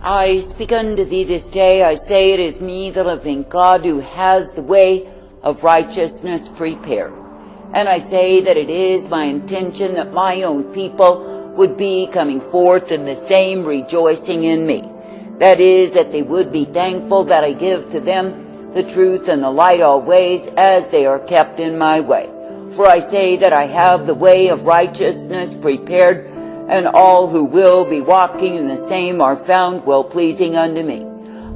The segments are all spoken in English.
I speak unto thee this day, I say it is me, the living God, who has the way of righteousness prepared. And I say that it is my intention that my own people would be coming forth in the same rejoicing in me. That is, that they would be thankful that I give to them the truth and the light always, as they are kept in my way. For I say that I have the way of righteousness prepared, and all who will be walking in the same are found well-pleasing unto me.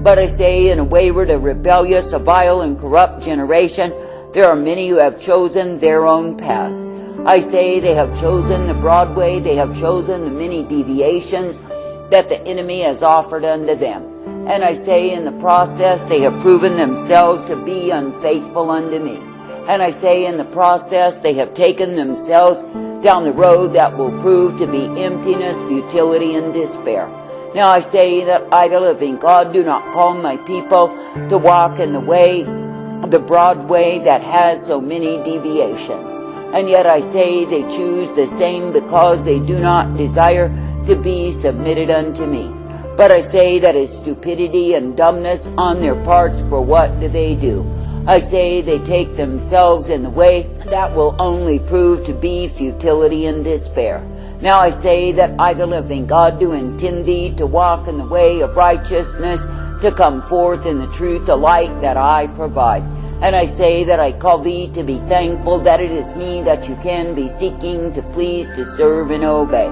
But I say, in a wayward, a rebellious, a vile, and corrupt generation, there are many who have chosen their own paths. I say they have chosen the broad way, they have chosen the many deviations that the enemy has offered unto them. And I say, in the process, they have proven themselves to be unfaithful unto me. And I say, in the process, they have taken themselves down the road that will prove to be emptiness, futility, and despair. Now I say that I, the living God, do not call my people to walk in the way, the broad way that has so many deviations. And yet I say they choose the same because they do not desire to be submitted unto me. But I say that is stupidity and dumbness on their parts, for what do? I say they take themselves in the way that will only prove to be futility and despair. Now I say that I, the living God, do intend thee to walk in the way of righteousness, to come forth in the truth, the light that I provide. And I say that I call thee to be thankful that it is me that you can be seeking to please, to serve, and obey.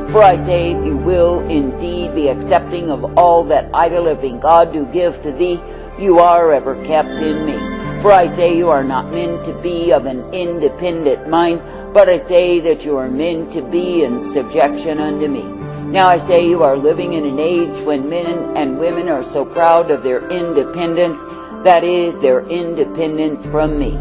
For I say, if you will indeed be accepting of all that I, the living God, do give to thee, you are ever kept in me. For I say you are not meant to be of an independent mind, but I say that you are meant to be in subjection unto me. Now I say you are living in an age when men and women are so proud of their independence, that is, their independence from me.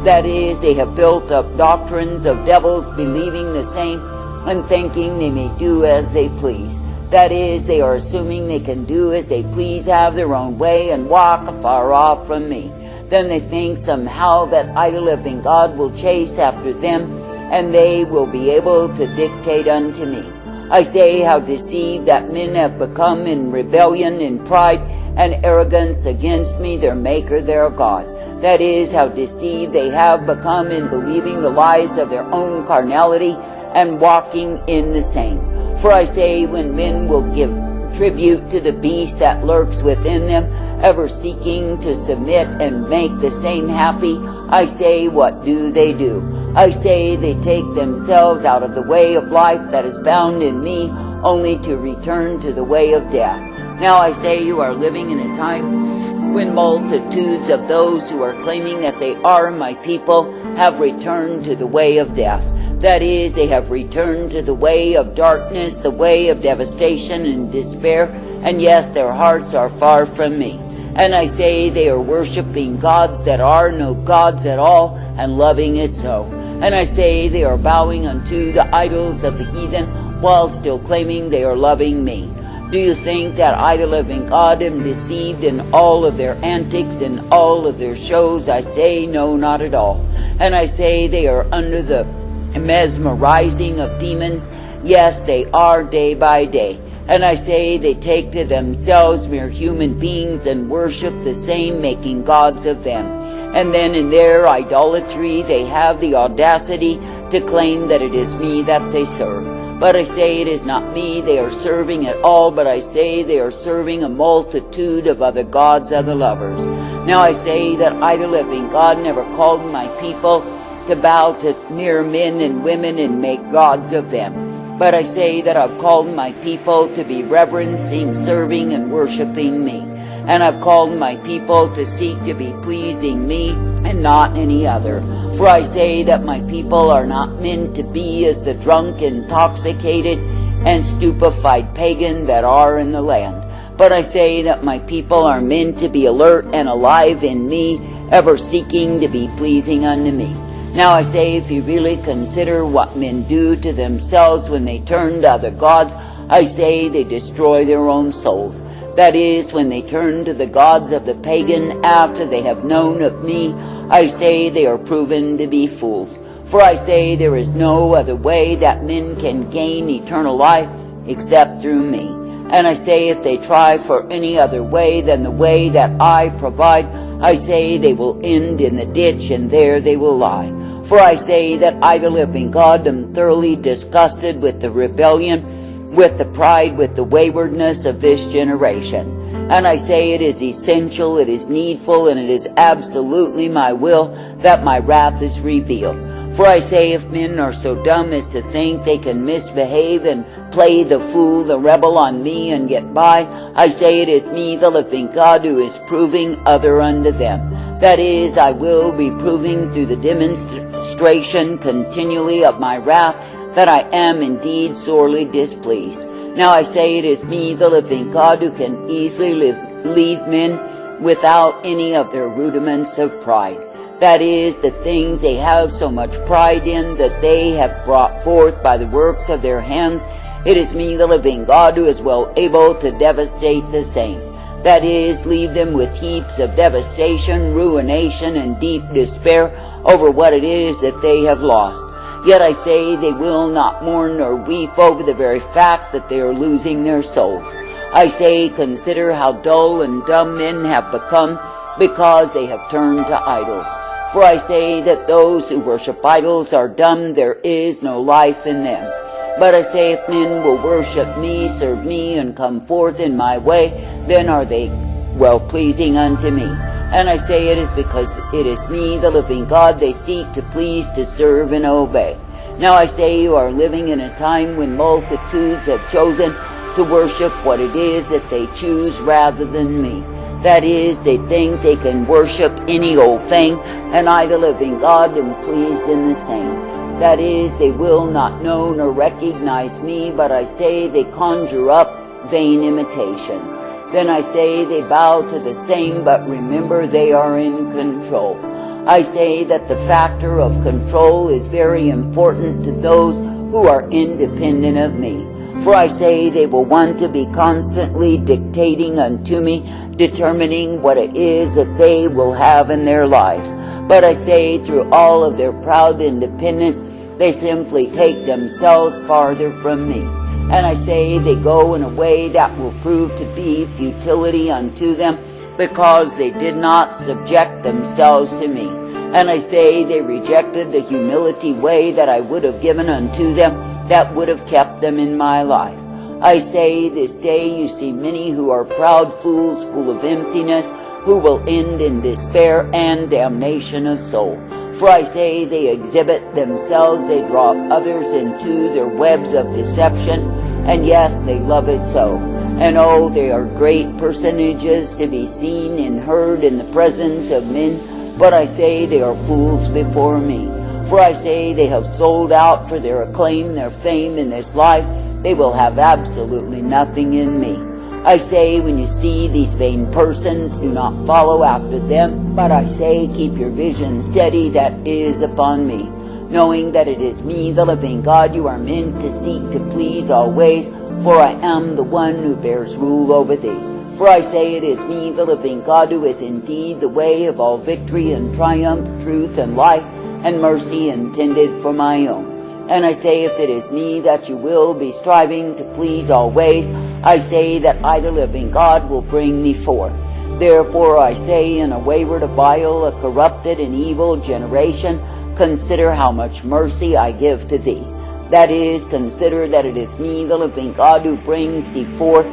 That is, they have built up doctrines of devils, believing the same, and thinking they may do as they please. That is, they are assuming they can do as they please, have their own way, and walk afar off from me. Then they think somehow that I, the living God, will chase after them, and they will be able to dictate unto me. I say how deceived that men have become in rebellion, in pride, and arrogance against me, their Maker, their God. That is, how deceived they have become in believing the lies of their own carnality, and walking in the same. For I say, when men will give tribute to the beast that lurks within them, ever seeking to submit and make the same happy, I say, what do? I say they take themselves out of the way of life that is bound in me, only to return to the way of death. Now I say you are living in a time when multitudes of those who are claiming that they are my people have returned to the way of death. That is, they have returned to the way of darkness, the way of devastation and despair, and yes, their hearts are far from me. And I say they are worshiping gods that are no gods at all, and loving it so. And I say they are bowing unto the idols of the heathen, while still claiming they are loving me. Do you think that I, the living God, am deceived in all of their antics and all of their shows? I say, no, not at all. And I say they are under the mesmerizing of demons. Yes, they are day by day. And I say they take to themselves mere human beings and worship the same, making gods of them. And then in their idolatry they have the audacity to claim that it is me that they serve. But I say it is not me they are serving at all, but I say they are serving a multitude of other gods, other lovers. Now I say that I, the living God, never called my people to bow to mere men and women and make gods of them. But I say that I've called my people to be reverencing, serving, and worshiping me. And I've called my people to seek to be pleasing me and not any other. For I say that my people are not meant to be as the drunk, intoxicated, and stupefied pagan that are in the land. But I say that my people are meant to be alert and alive in me, ever seeking to be pleasing unto me. Now I say, if you really consider what men do to themselves when they turn to other gods, I say they destroy their own souls. That is, when they turn to the gods of the pagan after they have known of me, I say they are proven to be fools. For I say there is no other way that men can gain eternal life except through me. And I say if they try for any other way than the way that I provide, I say they will end in the ditch, and there they will lie. For I say that I, the living God, am thoroughly disgusted with the rebellion, with the pride, with the waywardness of this generation. And I say it is essential, it is needful, and it is absolutely my will that my wrath is revealed. For I say if men are so dumb as to think they can misbehave and play the fool, the rebel on me and get by, I say it is me, the living God, who is proving other unto them. That is, I will be proving through the demonstration continually of my wrath that I am indeed sorely displeased. Now I say it is me, the living God, who can easily leave men without any of their rudiments of pride. That is, the things they have so much pride in that they have brought forth by the works of their hands. It is me, the living God, who is well able to devastate the same. That is, leave them with heaps of devastation, ruination, and deep despair over what it is that they have lost. Yet I say they will not mourn nor weep over the very fact that they are losing their souls. I say, consider how dull and dumb men have become because they have turned to idols. For I say that those who worship idols are dumb, there is no life in them. But I say if men will worship me, serve me, and come forth in my way, then are they well-pleasing unto me. And I say it is because it is me, the living God, they seek to please, to serve, and obey. Now I say you are living in a time when multitudes have chosen to worship what it is that they choose rather than me. That is, they think they can worship any old thing, and I, the living God, am pleased in the same. That is, they will not know nor recognize me, but I say they conjure up vain imitations. Then I say they bow to the same, but remember they are in control. I say that the factor of control is very important to those who are independent of me. For I say they will want to be constantly dictating unto me, determining what it is that they will have in their lives. But I say through all of their proud independence, they simply take themselves farther from me. And I say they go in a way that will prove to be futility unto them, because they did not subject themselves to me. And I say they rejected the humility way that I would have given unto them, that would have kept them in my life. I say this day you see many who are proud fools, full of emptiness, who will end in despair and damnation of soul. For I say they exhibit themselves, they draw others into their webs of deception, and yes, they love it so. And oh, they are great personages to be seen and heard in the presence of men, but I say they are fools before me. For I say they have sold out for their acclaim, their fame in this life. They will have absolutely nothing in me. I say when you see these vain persons, do not follow after them, but I say keep your vision steady that is upon me, knowing that it is me, the living God, you are meant to seek to please always, for I am the one who bears rule over thee. For I say it is me, the living God, who is indeed the way of all victory and triumph, truth and light, and mercy intended for my own. And I say if it is me that you will be striving to please always, I say that I, the living God, will bring thee forth. Therefore I say in a wayward, a vile, a corrupted, and evil generation, consider how much mercy I give to thee. That is, consider that it is me, the living God, who brings thee forth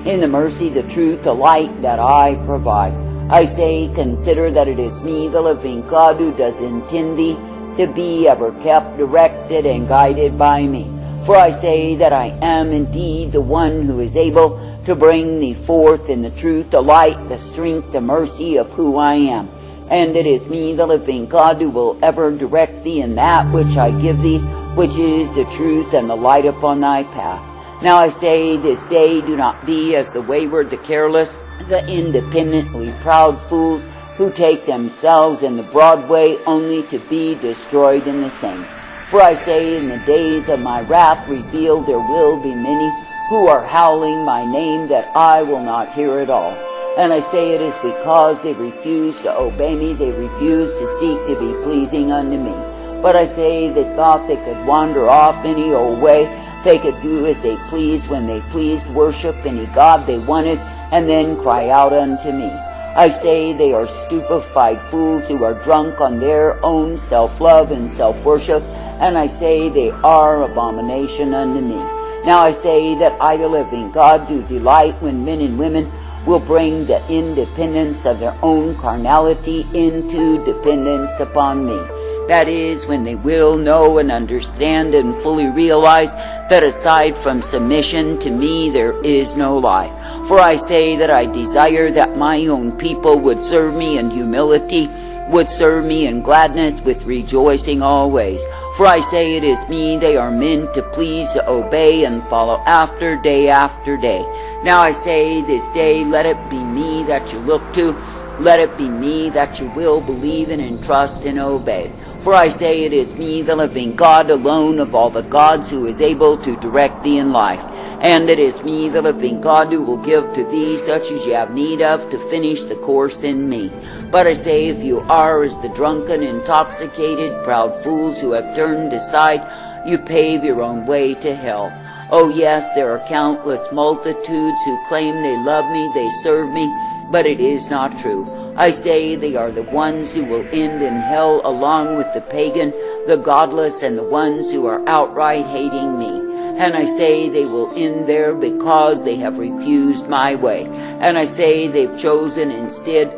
in the mercy, the truth, the light that I provide. I say, consider that it is me, the living God, who does intend thee to be ever kept, directed, and guided by me. For I say that I am indeed the one who is able to bring thee forth in the truth, the light, the strength, the mercy of who I am. And it is me, the living God, who will ever direct thee in that which I give thee, which is the truth and the light upon thy path. Now I say this day, do not be as the wayward, the careless, the independently proud fools who take themselves in the broad way only to be destroyed in the same. For I say in the days of my wrath revealed there will be many who are howling my name that I will not hear at all. And I say it is because they refuse to obey me, they refuse to seek to be pleasing unto me. But I say they thought they could wander off any old way, They could do as they pleased when they pleased, worship any god they wanted, and then cry out unto me. I say they are stupefied fools who are drunk on their own self-love and self-worship, and I say they are abomination unto me. Now I say that I, the living God, do delight when men and women will bring the independence of their own carnality into dependence upon me. That is, when they will know and understand and fully realize that aside from submission to me there is no life. For I say that I desire that my own people would serve me in humility, would serve me in gladness, with rejoicing always. For I say it is me they are meant to please, to obey, and follow after day after day. Now I say this day, let it be me that you look to, let it be me that you will believe in and trust and obey. For I say it is me, the living God, alone of all the gods, who is able to direct thee in life. And it is me, the living God, who will give to thee such as you have need of to finish the course in me. But I say, if you are as the drunken, intoxicated, proud fools who have turned aside, you pave your own way to hell. Oh yes, there are countless multitudes who claim they love me, they serve me, but it is not true. I say they are the ones who will end in hell, along with the pagan, the godless, and the ones who are outright hating me. And I say they will end there because they have refused my way. And I say they've chosen instead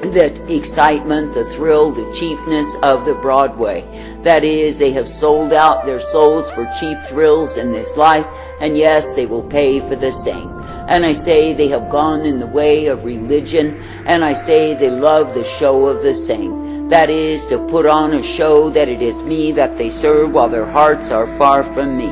the excitement, the thrill, the cheapness of the Broadway. That is, they have sold out their souls for cheap thrills in this life, and yes, they will pay for the same. And I say they have gone in the way of religion, and I say they love the show of the same. That is, to put on a show that it is me that they serve while their hearts are far from me.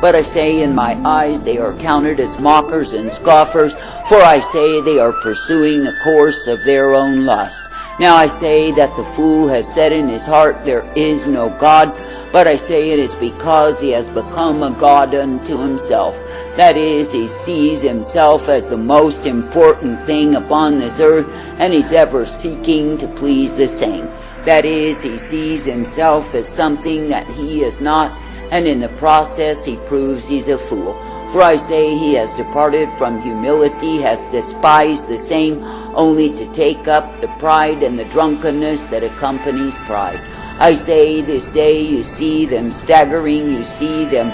But I say in my eyes they are counted as mockers and scoffers, for I say they are pursuing the course of their own lust. Now I say that the fool has said in his heart there is no God, but I say it is because he has become a god unto himself. That is, he sees himself as the most important thing upon this earth, and he's ever seeking to please the same. That is, he sees himself as something that he is not, and in the process he proves he's a fool. For I say he has departed from humility, has despised the same, only to take up the pride and the drunkenness that accompanies pride. I say this day you see them staggering, you see them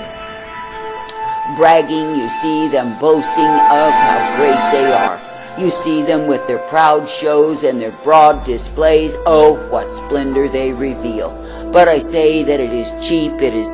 bragging, you see them boasting of how great they are. You see them with their proud shows and their broad displays. Oh, what splendor they reveal. But I say that it is cheap, it is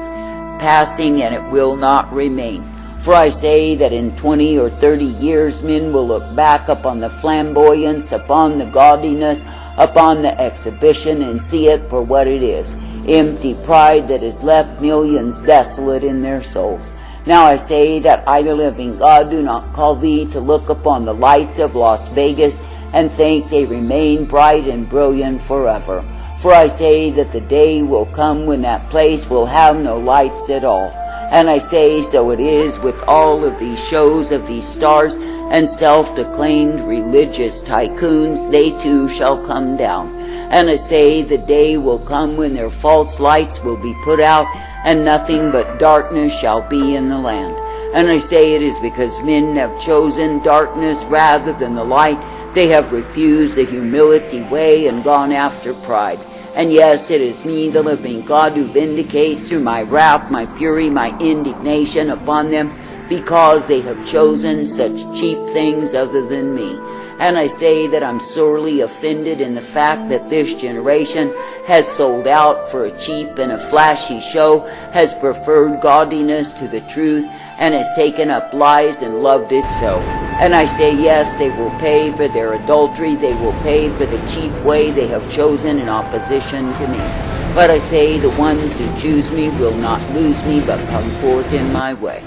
passing, and it will not remain. For I say that in 20 or 30 years men will look back upon the flamboyance, upon the gaudiness, upon the exhibition, and see it for what it is, empty pride that has left millions desolate in their souls. Now I say that I, the living God, do not call thee to look upon the lights of Las Vegas and think they remain bright and brilliant forever. For I say that the day will come when that place will have no lights at all. And I say so it is with all of these shows of these stars and self-proclaimed religious tycoons. They too shall come down. And I say the day will come when their false lights will be put out, and nothing but darkness shall be in the land. And I say it is because men have chosen darkness rather than the light. They have refused the humility way and gone after pride. And yes, it is me, the living God, who vindicates through my wrath, my fury, my indignation upon them, because they have chosen such cheap things other than me. And I say that I'm sorely offended in the fact that this generation has sold out for a cheap and a flashy show, has preferred gaudiness to the truth, and has taken up lies and loved it so. And I say, yes, they will pay for their adultery, they will pay for the cheap way they have chosen in opposition to me. But I say the ones who choose me will not lose me, but come forth in my way.